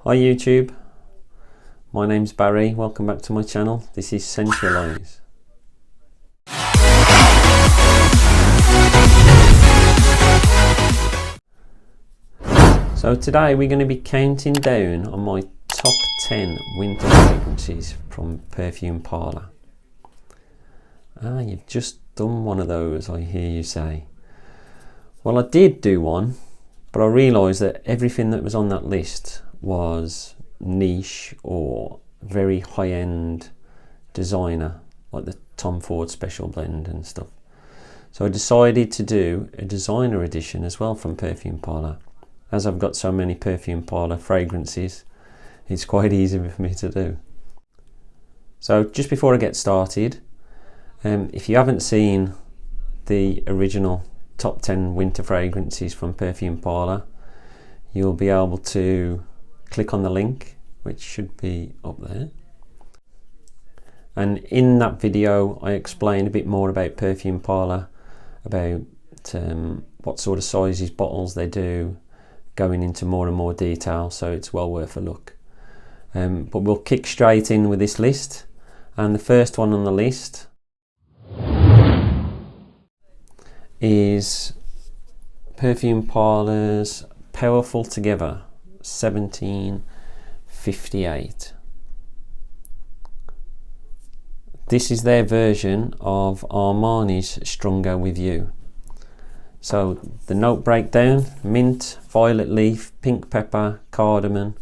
Hi YouTube, my name's Barry, welcome back to my channel. This is Centralise. So today we're going to be counting down on my top 10 winter fragrances from Perfume Parlour. Ah, you've just done one of those, I hear you say. Well, I did do one, but I realised that everything that was on that list was niche or very high-end designer, like the Tom Ford Special Blend and stuff. So I decided to do a designer edition as well from Perfume Parlour. As I've got so many Perfume Parlour fragrances, it's quite easy for me to do. So just before I get started, if you haven't seen the original top 10 winter fragrances from Perfume Parlour, you'll be able to click on the link, which should be up there. And in that video I explained a bit more about Perfume Parlour, about what sort of sizes bottles they do, going into more and more detail, so it's well worth a look. But we'll kick straight in with this list, and the first one on the list is Perfume Parlour's Powerful Together 1758. This is their version of Armani's Stronger With You. So the note breakdown: mint, violet leaf, pink pepper, cardamom.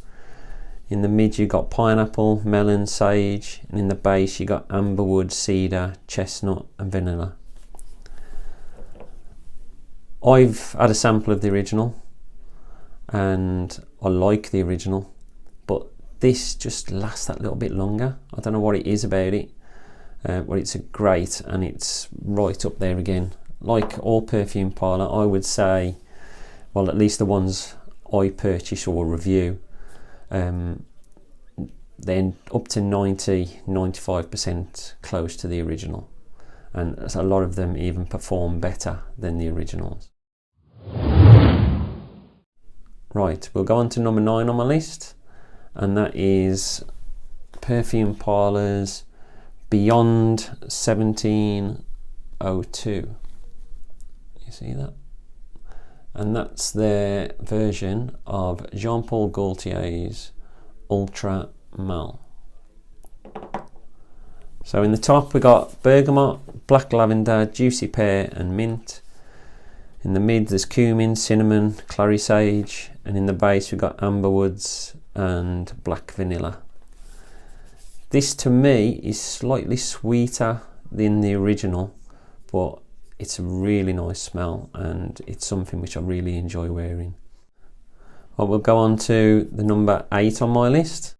In the mid you got pineapple, melon, sage, and in the base you got amberwood, cedar, chestnut and vanilla. I've had a sample of the original and I like the original, but this just lasts that little bit longer. I don't know what it is about it, but it's great and it's right up there again. Like all Perfume Parlour, I would say, well, at least the ones I purchase or review, then up to 90-95% close to the original, and a lot of them even perform better than the originals. Right, we'll go on to number 9 on my list, and that is Perfume Parlour's Beyond 1702. You see that? And that's their version of Jean-Paul Gaultier's Ultra Malt. So in the top we got bergamot, black lavender, juicy pear and mint. In the mid there's cumin, cinnamon, clary sage, and in the base we've got amberwoods and black vanilla. This to me is slightly sweeter than the original, but it's a really nice smell and it's something which I really enjoy wearing. Well, we'll go on to the number 8 on my list,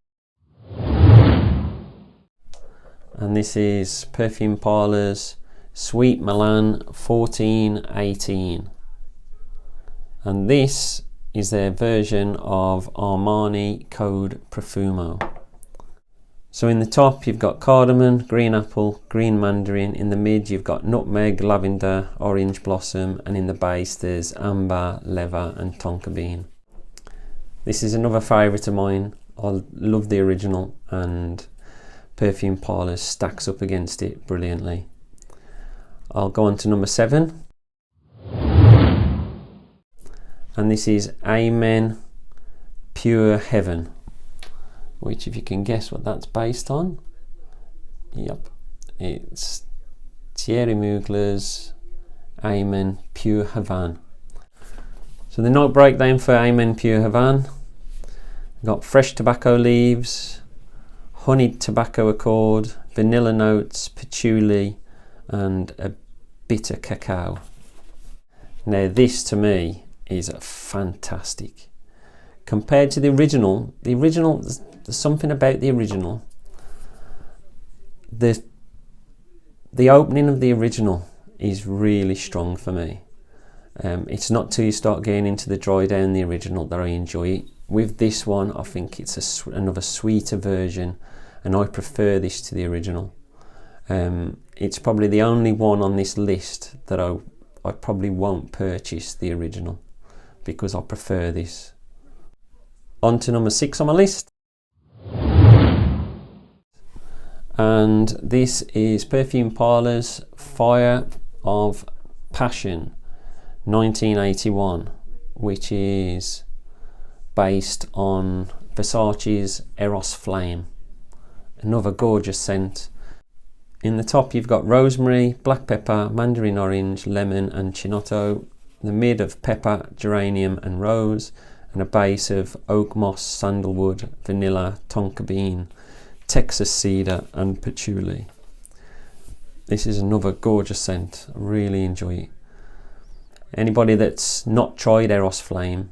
and this is Perfume Parlour's Sweet Milan 1418, and this is their version of Armani Code Profumo. So in the top you've got cardamom, green apple, green mandarin. In the mid you've got nutmeg, lavender, orange blossom, and in the base there's amber, leather and tonka bean. This is another favourite of mine. I love the original and Perfume Parlour stacks up against it brilliantly. I'll go on to number 7, and this is Amen Pure Heaven, which, if you can guess what that's based on, yep, it's Thierry Mugler's Amen Pure Havane. So the note breakdown for Amen Pure Havane: we've got fresh tobacco leaves, honeyed tobacco accord, vanilla notes, patchouli and a bitter cacao. Now this to me is fantastic. Compared to the original, there's something about the original. The opening of the original is really strong for me. It's not till you start getting into the dry down the original that I enjoy it. With this one, I think it's another sweeter version, and I prefer this to the original. It's probably the only one on this list that I probably won't purchase the original, because I prefer this. On to number 6 on my list. And this is Perfume Parlour's Fire of Passion 1981, which is based on Versace's Eros Flame. Another gorgeous scent. In the top you've got rosemary, black pepper, mandarin orange, lemon and chinotto. The mid of pepper, geranium and rose, and a base of oak moss, sandalwood, vanilla, tonka bean, Texas cedar and patchouli. This is another gorgeous scent. I really enjoy it. Anybody that's not tried Eros Flame,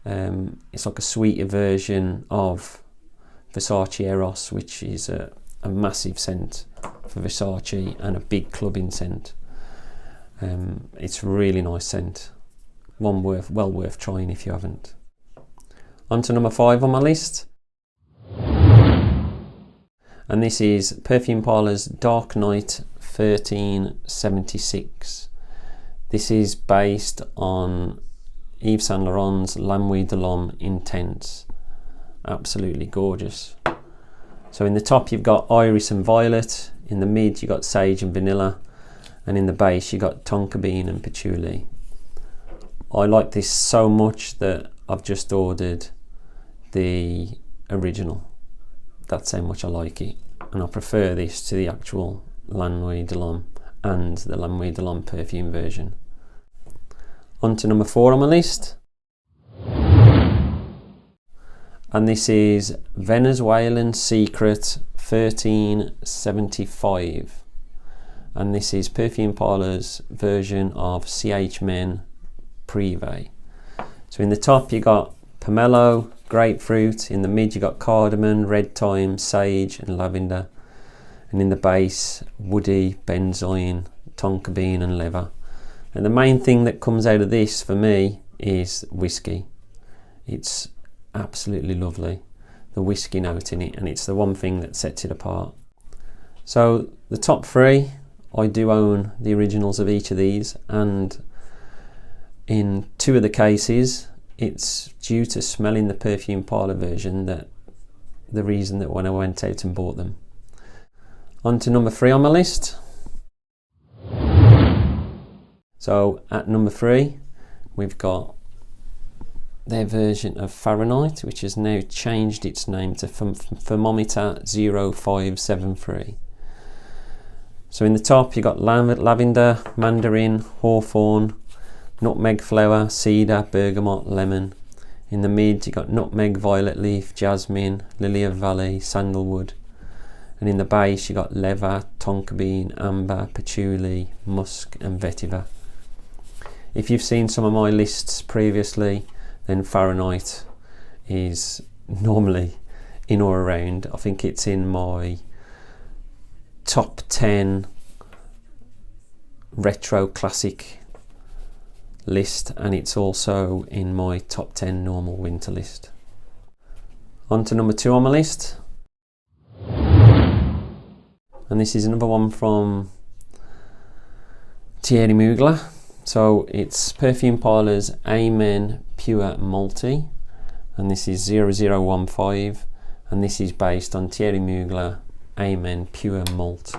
it's like a sweeter version of Versace Eros, which is a massive scent for Versace and a big clubbing scent. It's a really nice scent. One well worth trying if you haven't. On to number 5 on my list. And this is Perfume Parlour's Dark Night 1376. This is based on Yves Saint Laurent's La Nuit de l'Homme Intense. Absolutely gorgeous. So in the top you've got iris and violet, in the mid you've got sage and vanilla, and in the base you've got tonka bean and patchouli. I like this so much that I've just ordered the original. That's how much I like it, and I prefer this to the actual La Nuit de l'Homme and the La Nuit de l'Homme perfume version. On to number 4 on my list, and this is Venezuelan Secret 1375, and this is Perfume Parlour's version of CH Men Prive. So in the top you got pomelo, grapefruit, in the mid you got cardamom, red thyme, sage and lavender, and in the base woody, benzoin, tonka bean and leather. And the main thing that comes out of this for me is whiskey. It's absolutely lovely, the whiskey note in it, and it's the one thing that sets it apart. So the top 3, I do own the originals of each of these, and in 2 of the cases it's due to smelling the Perfume Parlour version that the reason that when I went out and bought them. On to number 3 on my list. So at number 3 we've got their version of Fahrenheit, which has now changed its name to Thermometer 0573. So in the top you got lavender, mandarin, hawthorn, nutmeg flower, cedar, bergamot, lemon. In the mid you got nutmeg, violet leaf, jasmine, lily of valley, sandalwood. And in the base you got leather, tonka bean, amber, patchouli, musk and vetiver. If you've seen some of my lists previously, then Fahrenheit is normally in or around. I think it's in my top 10 retro classic list, and it's also in my top 10 normal winter list. On to number 2 on my list, and this is another one from Thierry Mugler. So it's Perfume Parlour's Amen Pure Malty, and this is 0015, and this is based on Thierry Mugler Amen Pure Malt.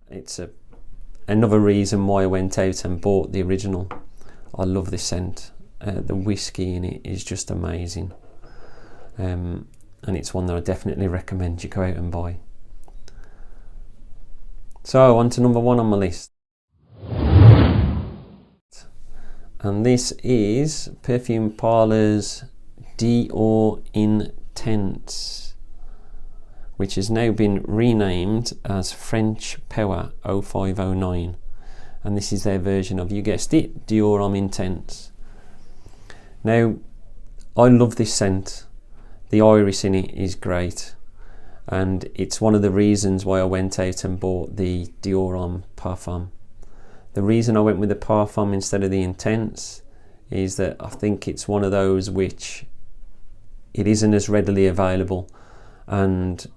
It's another reason why I went out and bought the original. I love this scent. The whiskey in it is just amazing, and it's one that I definitely recommend you go out and buy. So on to number 1 on my list, and this is Perfume Parlour's Dior Intense, which has now been renamed as French Power 0509, and this is their version of, you guessed it, Dior Homme Intense. Now, I love this scent. The iris in it is great, and it's one of the reasons why I went out and bought the Dior Homme Parfum. The reason I went with the Parfum instead of the Intense is that I think it's one of those which it isn't as readily available, and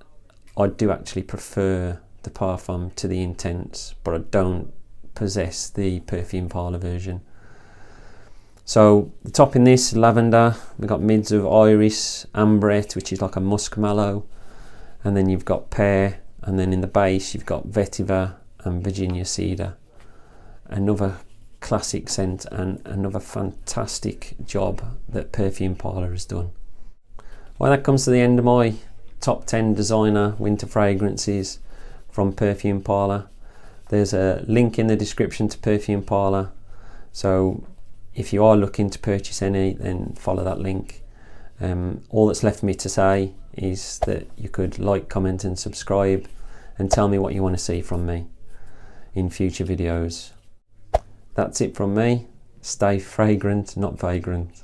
I do actually prefer the Parfum to the Intense, but I don't possess the Perfume Parlour version. So the top in this, lavender, we've got mids of iris, ambrette, which is like a muskmallow, and then you've got pear, and then in the base you've got vetiver and Virginia cedar. Another classic scent and another fantastic job that Perfume Parlour has done. Well, that comes to the end of my top 10 designer winter fragrances from Perfume Parlour. There's a link in the description to Perfume Parlour, so if you are looking to purchase any, then follow that link. All that's left for me to say is that you could like, comment and subscribe, and tell me what you want to see from me in future videos. That's it from me. Stay fragrant, not vagrant.